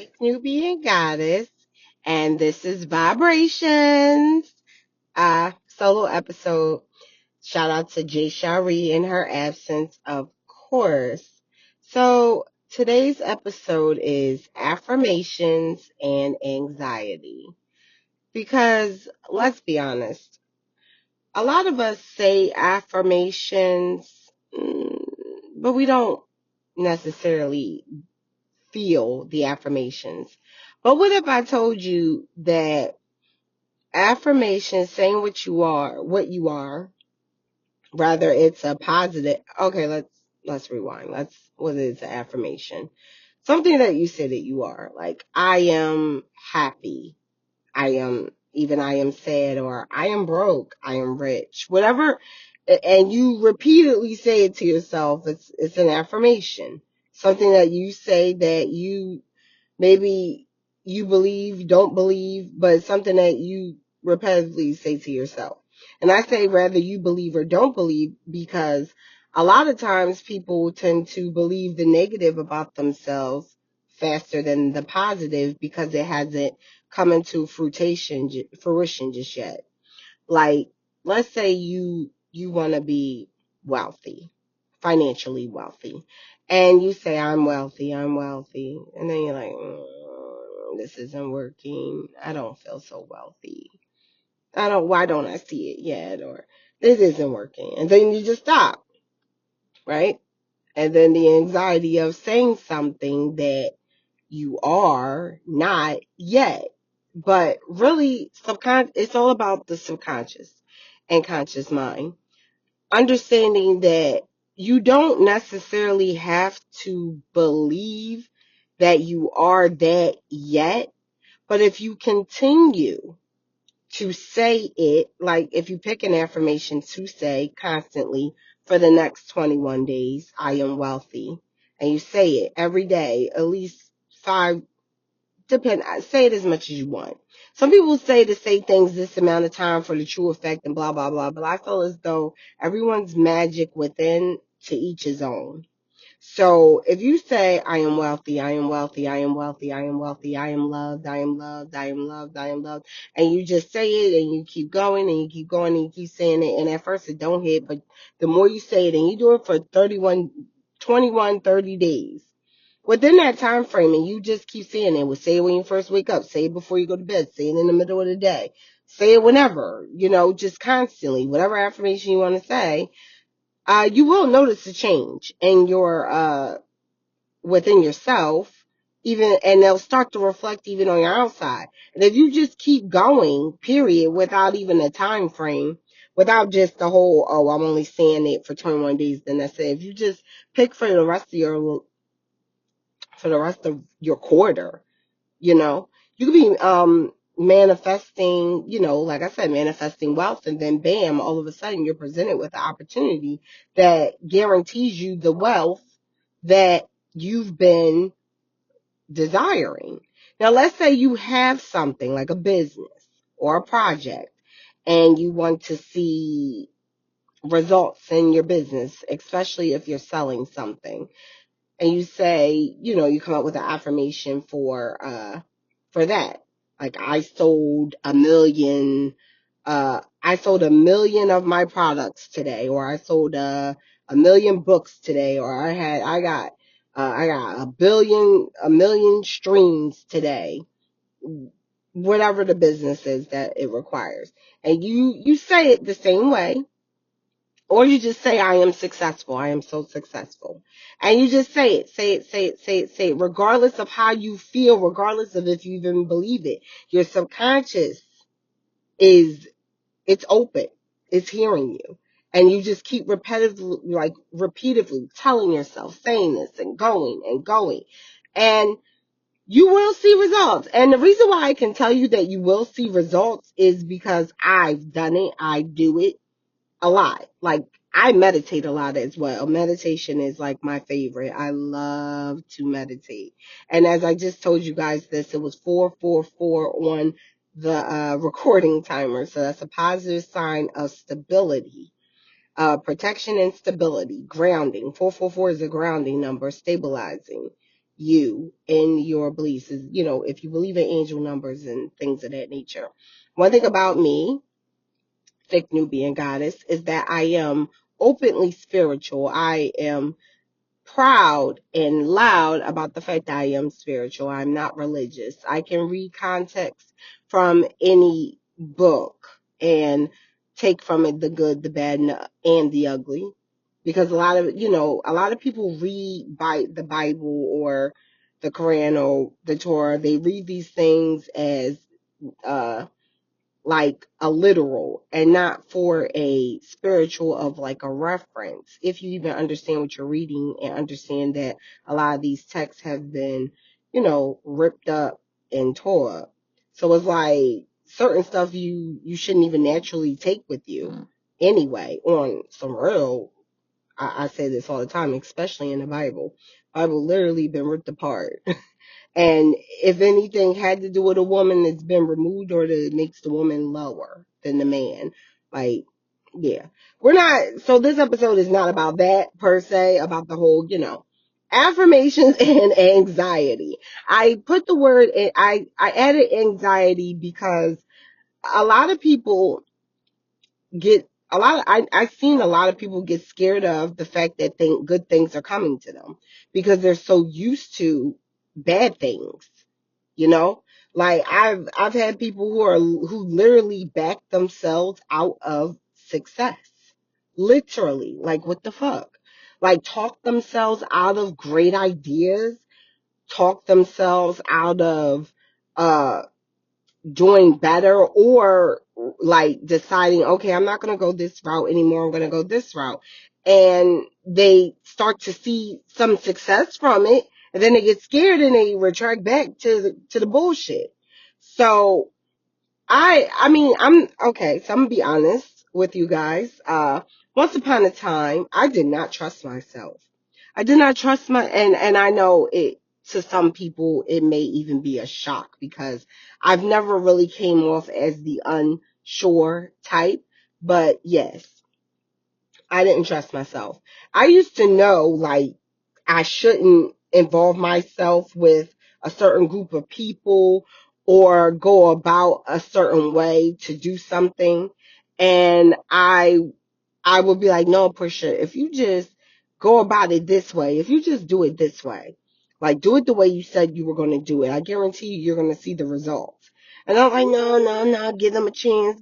Thick Nubian Goddess, and this is Vibrations, solo episode. Shout out to Jay Shari in her absence, of course. So today's episode is Affirmations and Anxiety. Because let's be honest, a lot of us say affirmations, but we don't necessarily feel the affirmations. But what if I told you that affirmations, saying what you are, rather it's a positive. Okay, let's rewind. What is an affirmation? Something that you say that you are. Like, I am happy. I am sad, or I am broke. I am rich. Whatever. And you repeatedly say it to yourself. It's an affirmation. Something that you say that you maybe you believe, don't believe, but it's something that you repetitively say to yourself. And I say rather you believe or don't believe, because a lot of times people tend to believe the negative about themselves faster than the positive because it hasn't come into fruition just yet. Like, let's say you want to be wealthy, financially wealthy, and you say, I'm wealthy, and then you're like, this isn't working. I don't feel so wealthy. Why don't I see it yet? Or this isn't working. And then you just stop, right? And then the anxiety of saying something that you are not yet. But really, it's all about the subconscious and conscious mind. Understanding that you don't necessarily have to believe that you are that yet, but if you continue to say it, like if you pick an affirmation to say constantly for the next 21 days, I am wealthy, and you say it every day, at least five, say it as much as you want. Some people say to say things this amount of time for the true effect and blah, blah, blah, but I feel as though everyone's magic within, to each his own. So if you say, I am wealthy, I am wealthy, I am wealthy, I am wealthy, I am loved, I am loved, I am loved, I am loved, and you just say it and you keep going and you keep going and you keep saying it, and at first it don't hit, but the more you say it and you do it for 30 days, within that time frame, and you just keep saying it, say it when you first wake up, say it before you go to bed, say it in the middle of the day, say it whenever, just constantly, whatever affirmation you want to say, you will notice a change in your within yourself, even, and they'll start to reflect even on your outside. And if you just keep going, period, without even a time frame, without just the whole, oh, I'm only saying it for 21 days, then that's it. If you just pick for the rest of your quarter, you could be manifesting, like I said, manifesting wealth, and then bam, all of a sudden you're presented with an opportunity that guarantees you the wealth that you've been desiring. Now, let's say you have something like a business or a project, and you want to see results in your business, especially if you're selling something, and you say, you come up with an affirmation for that. Like, I sold a million of my products today, or I sold a million books today, or I got a million streams today, whatever the business is that it requires. And you say it the same way, or you just say, I am successful. I am so successful. And you just say it, say it, regardless of how you feel, regardless of if you even believe it. Your subconscious it's open. It's hearing you. And you just keep repeatedly telling yourself, saying this and going and going. And you will see results. And the reason why I can tell you that you will see results is because I've done it. I do it a lot. Like, I meditate a lot as well. Meditation is like my favorite. I love to meditate. And as I just told you guys this, it was 444 on the recording timer. So that's a positive sign of stability, protection and stability, grounding. 444 is a grounding number, stabilizing you in your beliefs. Is, if you believe in angel numbers and things of that nature. One thing about me, Thick Nubian Goddess, is that I am openly spiritual. I am proud and loud about the fact that I am spiritual. I'm not religious. I can read context from any book and take from it the good, the bad, and the ugly. Because a lot of people read the Bible or the Quran or the Torah. They read these things as uh like a literal and not for a spiritual of like a reference. If you even understand what you're reading and understand that a lot of these texts have been, ripped up and tore up. So it's like certain stuff you shouldn't even naturally take with you anyway on some real. I say this all the time, especially in the Bible. Bible literally been ripped apart. And if anything had to do with a woman, it's been removed or that makes the woman lower than the man. Like, yeah. We're not, so this episode is not about that per se, about the whole, affirmations and anxiety. I put the word in, I added anxiety because a lot of people I've seen a lot of people get scared of the fact that good things are coming to them because they're so used to bad things, you know? Like I've had people who literally back themselves out of success. Literally. Like what the fuck? Like talk themselves out of great ideas, talk themselves out of uh doing better or like deciding, okay, I'm not going to go this route anymore. I'm going to go this route. And they start to see some success from it. And then they get scared and they retract back to the bullshit. So I'm okay. So I'm going to be honest with you guys. Once upon a time, I did not trust myself. I did not trust and I know it, to some people, it may even be a shock because I've never really came off as the unsure type. But yes, I didn't trust myself. I used to know like I shouldn't involve myself with a certain group of people or go about a certain way to do something. And I would be like, no, Pusha, if you just go about it this way, if you just do it this way, like do it the way you said you were going to do it, I guarantee you're going to see the results. And I'm like, no, no, no, give them a chance,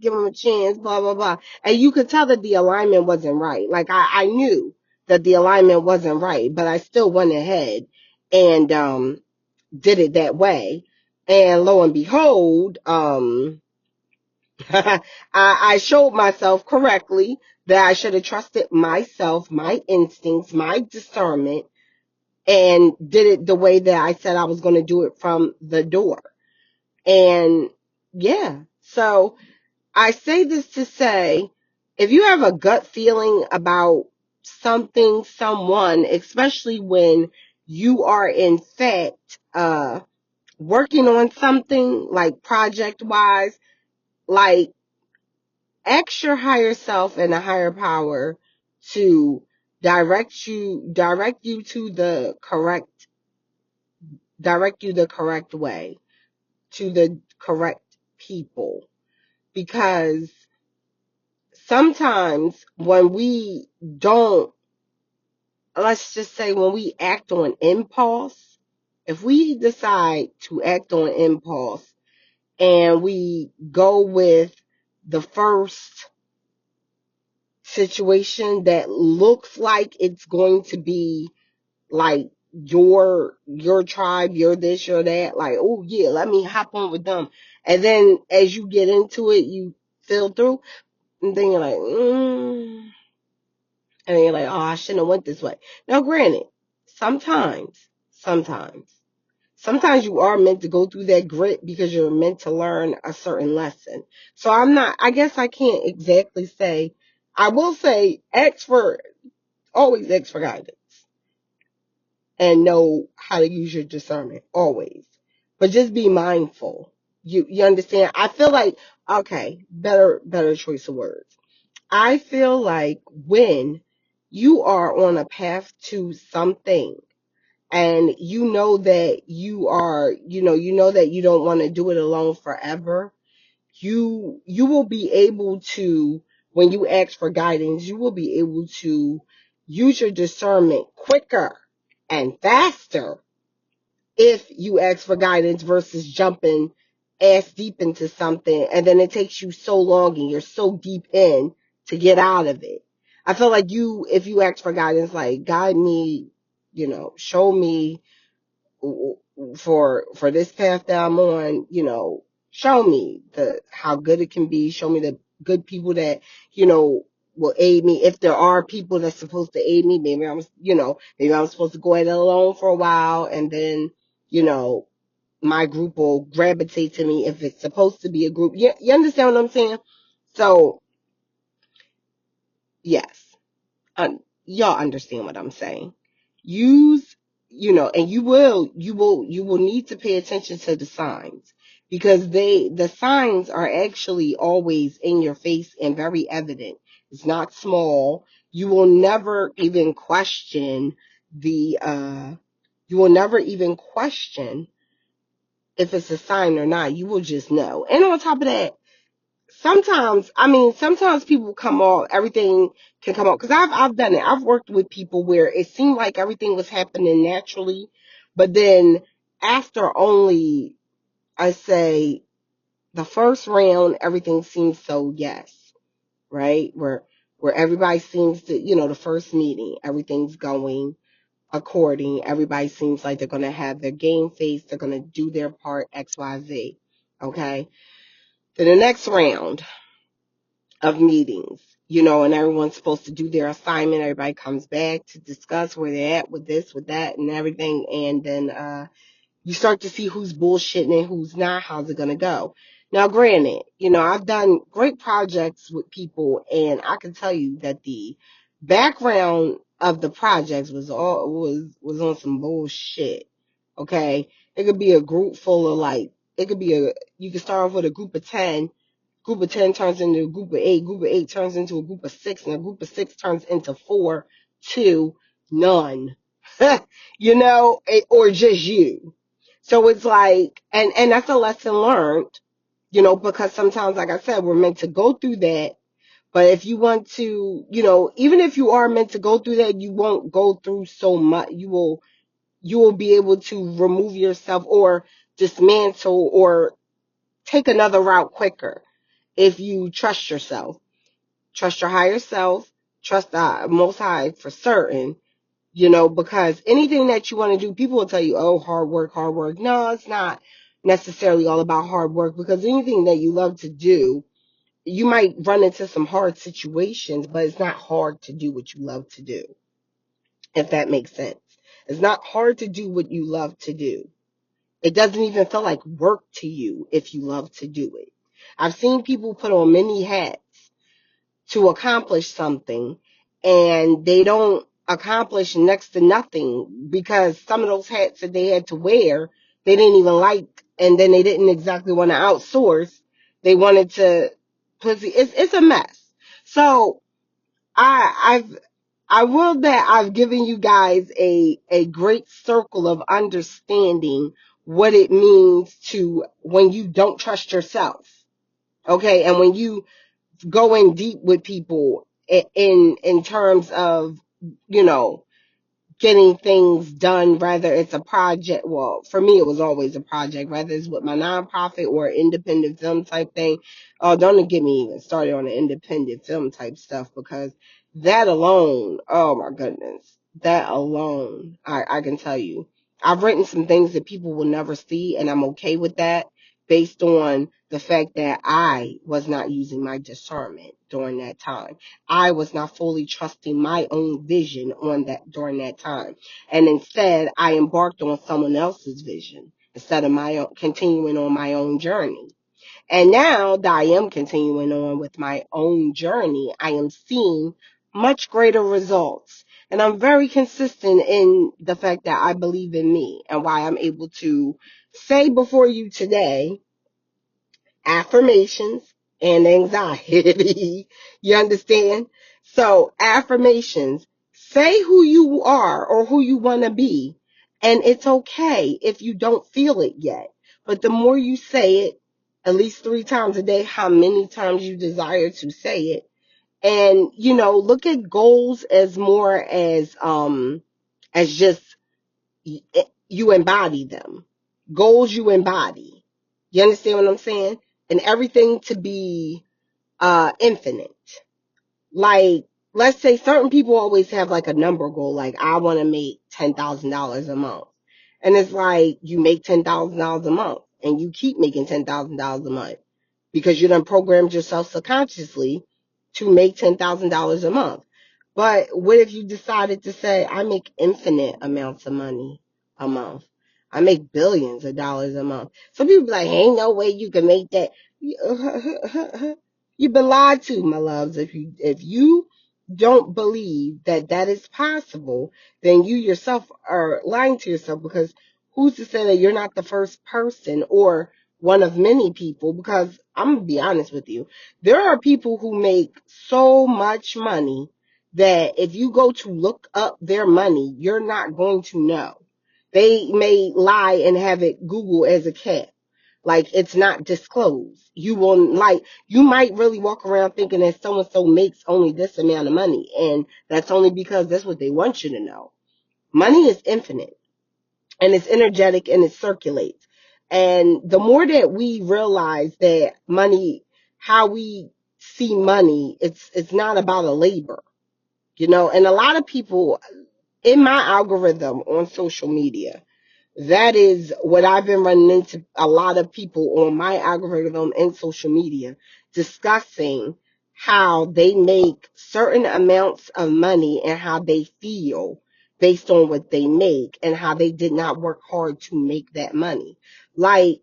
blah, blah, blah. And you could tell that the alignment wasn't right. Like I knew that the alignment wasn't right, but I still went ahead and, did it that way. And lo and behold, I showed myself correctly that I should have trusted myself, my instincts, my discernment, and did it the way that I said I was going to do it from the door. And yeah, so I say this to say, if you have a gut feeling about something, someone, especially when you are in fact, working on something like project wise, like ask your higher self and a higher power to direct you to the correct, direct you the correct way, to the correct people. Because sometimes when we don't, let's just say when we act on impulse, if we decide to act on impulse and we go with the first situation that looks like it's going to be like your tribe, you're this, you're that, like, oh yeah, let me hop on with them. And then as you get into it, you feel through, and then you're like, and then you're like, oh, I shouldn't have went this way. Now, granted, sometimes, sometimes you are meant to go through that grit because you're meant to learn a certain lesson. So I guess I can't exactly say, I will say, always ask for guidance and know how to use your discernment, always. But just be mindful. You understand? I feel like, okay, better choice of words. I feel like when you are on a path to something and you know that you are, you know that you don't want to do it alone forever, you will be able to, when you ask for guidance, you will be able to use your discernment quicker and faster if you ask for guidance versus jumping ass deep into something and then it takes you so long and you're so deep in to get out of it. I feel like if you ask for guidance, like, guide me, show me for this path that I'm on, show me how good it can be, show me the good people that, will aid me. If there are people that's supposed to aid me, maybe I'm supposed to go at it alone for a while and then, you know, my group will gravitate to me if it's supposed to be a group. You understand what I'm saying? So, yes. Y'all understand what I'm saying. Use, and you will need to pay attention to the signs because the signs are actually always in your face and very evident. It's not small. You will never even question you will never even question if it's a sign or not. You will just know. And on top of that, sometimes people everything can come off, because I've done it. I've worked with people where it seemed like everything was happening naturally, but then after only, I say, the first round, everything seems so yes, right? Where everybody seems to, the first meeting, everything's going according. Everybody seems like they're going to have their game face. They're going to do their part, X, Y, Z. Okay. Then the next round of meetings, and everyone's supposed to do their assignment. Everybody comes back to discuss where they're at with this, with that, and everything. And then you start to see who's bullshitting and who's not. How's it going to go? Now, granted, I've done great projects with people, and I can tell you that the background of the projects was on some bullshit. Okay, it could be a group full of you could start off with a group of 10. Group of 10 turns into a group of 8. Group of 8 turns into a group of 6. And a group of 6 turns into 4, 2, none. Or just you. So it's like, and that's a lesson learned, because sometimes, like I said, we're meant to go through that. But if you want to, even if you are meant to go through that, you won't go through so much. You will be able to remove yourself or dismantle or take another route quicker if you trust yourself, trust your higher self, trust the Most High for certain, because anything that you want to do, people will tell you, oh, hard work, hard work. No, it's not necessarily all about hard work, because anything that you love to do, you might run into some hard situations, but it's not hard to do what you love to do, if that makes sense. It's not hard to do what you love to do. It doesn't even feel like work to you if you love to do it. I've seen people put on many hats to accomplish something, and they don't accomplish next to nothing because some of those hats that they had to wear, they didn't even like, and then they didn't exactly want to outsource. They wanted to it's a mess. So I I've I will that I've given you guys a great circle of understanding what it means to when you don't trust yourself. Okay, and when you going deep with people in terms of, you know, getting things done, whether it's a project. Well, for me, it was always a project, whether it's with my nonprofit or independent film type thing. Oh, don't get me even started on the independent film type stuff, because that alone, oh my goodness, that alone, I can tell you, I've written some things that people will never see, and I'm okay with that, based on the fact that I was not using my discernment during that time. I was not fully trusting my own vision on that during that time. And instead, I embarked on someone else's vision instead of my own, continuing on my own journey. And now that I am continuing on with my own journey, I am seeing much greater results. And I'm very consistent in the fact that I believe in me, and why I'm able to say before you today, affirmations and anxiety. You understand? So affirmations, say who you are or who you want to be, And it's okay if you don't feel it yet. But the more you say it, at least 3 times a day, how many times you desire to say it. And, look at goals as more as just you embody them. Goals you embody. You understand what I'm saying? And everything to be infinite. Like, let's say certain people always have like a number goal, like I want to make $10,000 a month. And it's like you make $10,000 a month and you keep making $10,000 a month because you done programmed yourself subconsciously to make $10,000 a month. But what if you decided to say, I make infinite amounts of money a month? I make billions of dollars a month. Some people be like, ain't no way you can make that. You've been lied to, my loves. If you don't believe that that is possible, then you yourself are lying to yourself, because who's to say that you're not the first person or one of many people? Because I'm going to be honest with you. There are people who make so much money that if you go to look up their money, you're not going to know. They may lie and have it Google as a cat. Like, it's not disclosed. You might really walk around thinking that so and so makes only this amount of money, and that's only because that's what they want you to know. Money is infinite, and it's energetic, and it circulates. And the more that we realize that money, how we see money, it's not about a labor, and a lot of people in my algorithm on social media, that is what I've been running into, a lot of people on my algorithm and social media discussing how they make certain amounts of money and how they feel based on what they make and how they did not work hard to make that money. Like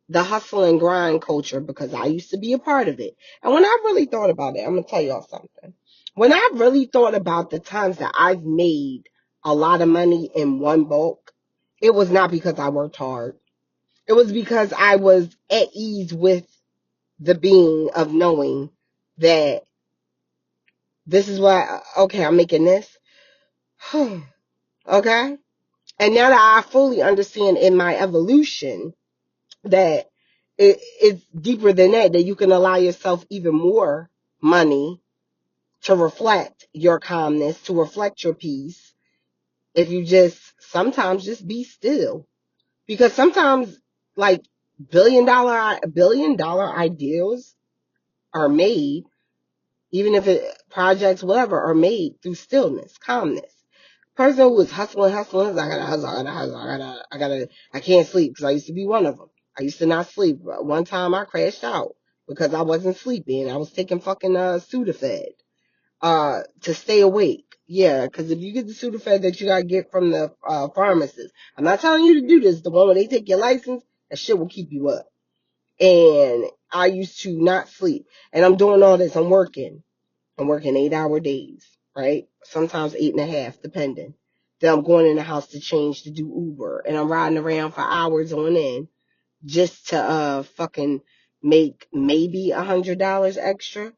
the hustle and grind culture, because I used to be a part of it. And when I really thought about it, I'm going to tell y'all something. When I really thought about the times that I've made a lot of money in one bulk, it was not because I worked hard. It was because I was at ease with the being of knowing that this is what, okay, I'm making this. Okay. And now that I fully understand in my evolution that it's deeper than that you can allow yourself even more money to reflect your calmness, to reflect your peace, if you just sometimes just be still. Because sometimes, like, billion dollar ideals are made, even if it projects, whatever, are made through stillness, calmness. Person who was hustling, I gotta hustle, I gotta hustle, I can't sleep, because I used to be one of them. I used to not sleep. One time I crashed out because I wasn't sleeping. I was taking fucking Sudafed to stay awake. Yeah, because if you get the Sudafed that you gotta get from the pharmacist, I'm not telling you to do this. The one where they take your license, that shit will keep you up. And I used to not sleep, and I'm doing all this. I'm working 8-hour days, right? Sometimes 8.5, depending. Then I'm going in the house to change to do Uber, and I'm riding around for hours on end just to fucking make maybe $100 extra.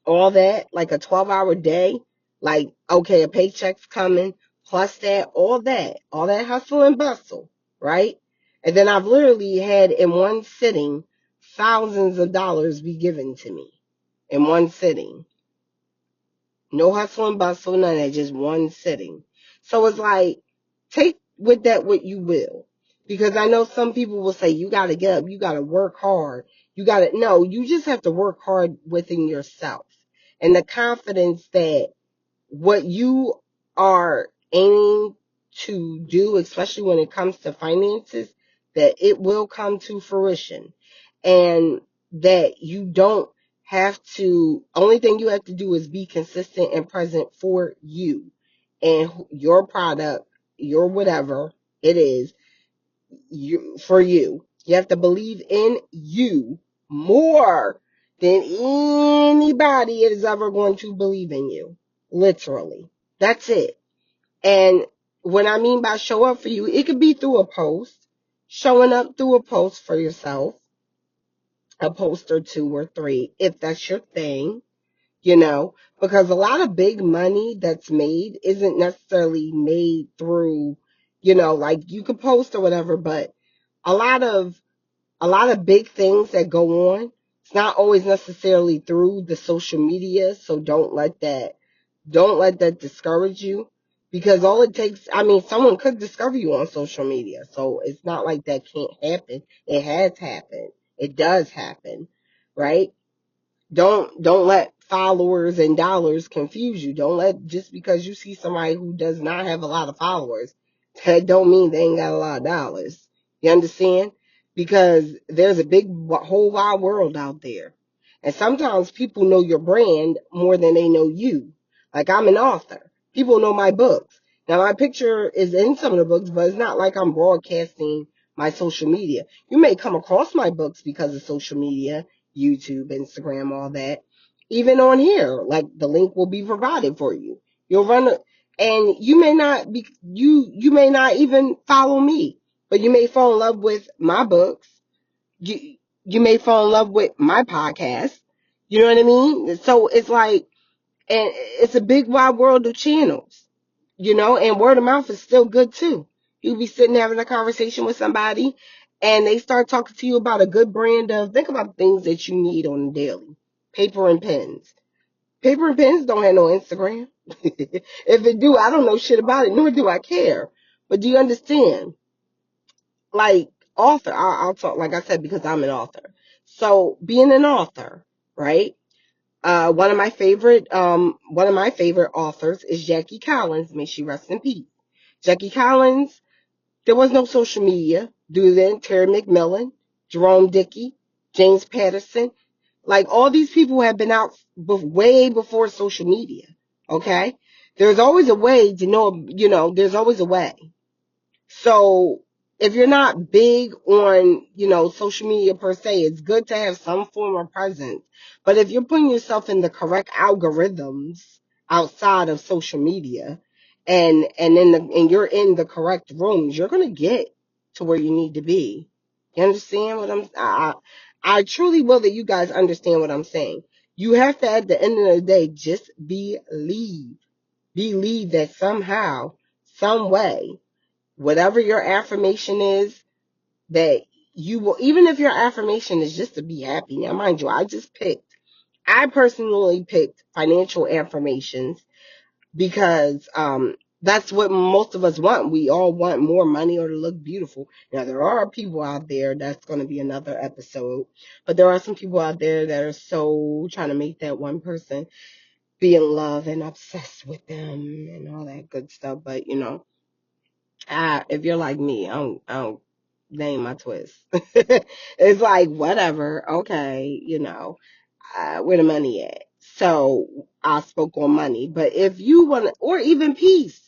All that, like a 12-hour day, like, okay, a paycheck's coming, plus that, all that hustle and bustle, right? And then I've literally had in one sitting thousands of dollars be given to me in one sitting. No hustle and bustle, none of that, just one sitting. So it's like, take with that what you will. Because I know some people will say, you got to get up, you got to work hard. No, you just have to work hard within yourself. And the confidence that what you are aiming to do, especially when it comes to finances, that it will come to fruition. And that you don't have to, only thing you have to do is be consistent and present for you and your product, your whatever it is, for you. You have to believe in you more than anybody is ever going to believe in you. Literally. That's it. And what I mean by show up for you, it could be through a post, showing up through a post for yourself, a post or 2 or 3, if that's your thing, because a lot of big money that's made isn't necessarily made through like you could post or whatever, but a lot of big things that go on, it's not always necessarily through the social media. So don't let that discourage you, because all it takes, I mean, someone could discover you on social media. So it's not like that can't happen. It has happened. It does happen, right? Don't let followers and dollars confuse you. Don't let, just because you see somebody who does not have a lot of followers, that don't mean they ain't got a lot of dollars. You understand? Because there's a big whole wide world out there. And sometimes people know your brand more than they know you. Like, I'm an author. People know my books. Now, my picture is in some of the books, but it's not like I'm broadcasting my social media. You may come across my books because of social media, YouTube, Instagram, all that. Even on here, like, the link will be provided for you. You'll and you may not be, you may not even follow me, but you may fall in love with my books. You may fall in love with my podcast. You know what I mean? So it's like, and it's a big wide world of channels, and word of mouth is still good too. You'll be sitting having a conversation with somebody and they start talking to you about a good brand of, think about things that you need on a daily. Paper and pens. Paper and pens don't have no Instagram. If it do, I don't know shit about it, nor do I care. But do you understand? Like, author, I'll talk, like I said, because I'm an author. So being an author, right? One of my favorite authors is Jackie Collins. May she rest in peace. Jackie Collins, there was no social media due then. Terry McMillan, Jerome Dickey, James Patterson, like, all these people have been out way before social media. Okay, there's always a way to know. There's always a way. So if you're not big on, social media per se, it's good to have some form of presence. But if you're putting yourself in the correct algorithms outside of social media, and you're in the correct rooms, you're gonna get to where you need to be. You understand what I truly will that you guys understand what I'm saying. You have to, at the end of the day, just believe that somehow, some way, whatever your affirmation is, that you will, even if your affirmation is just to be happy. Now, mind you, I personally picked financial affirmations because that's what most of us want. We all want more money or to look beautiful. Now, there are people out there, that's going to be another episode, but there are some people out there that are so trying to make that one person be in love and obsessed with them and all that good stuff. But, if you're like me, I don't name my twist. It's like, whatever, okay, where the money at? So I spoke on money. But if you want to, or even peace,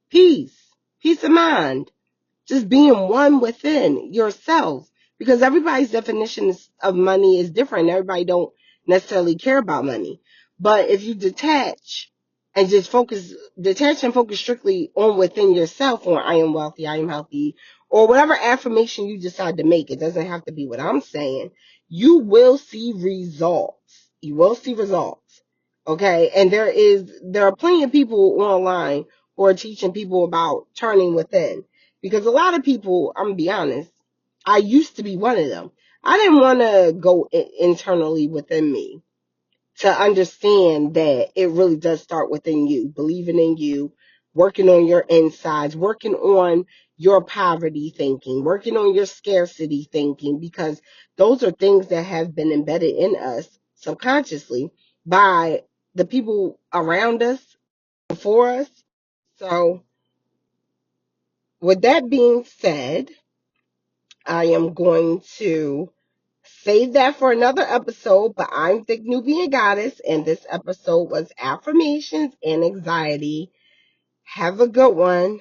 peace of mind, just being one within yourself, because everybody's definition of money is different. Everybody don't necessarily care about money. But if you detach and focus strictly on within yourself, on I am wealthy, I am healthy, or whatever affirmation you decide to make, it doesn't have to be what I'm saying. You will see results. You will see results. Okay. And there are plenty of people online who are teaching people about turning within. Because a lot of people, I'm going to be honest, I used to be one of them. I didn't want to go internally within me to understand that it really does start within you, believing in you, working on your insides, working on your poverty thinking, working on your scarcity thinking, because those are things that have been embedded in us subconsciously by the people around us, before us. So, with that being said, I am going to save that for another episode, but I'm Thick Nubian Goddess, and this episode was Affirmations and Anxiety. Have a good one.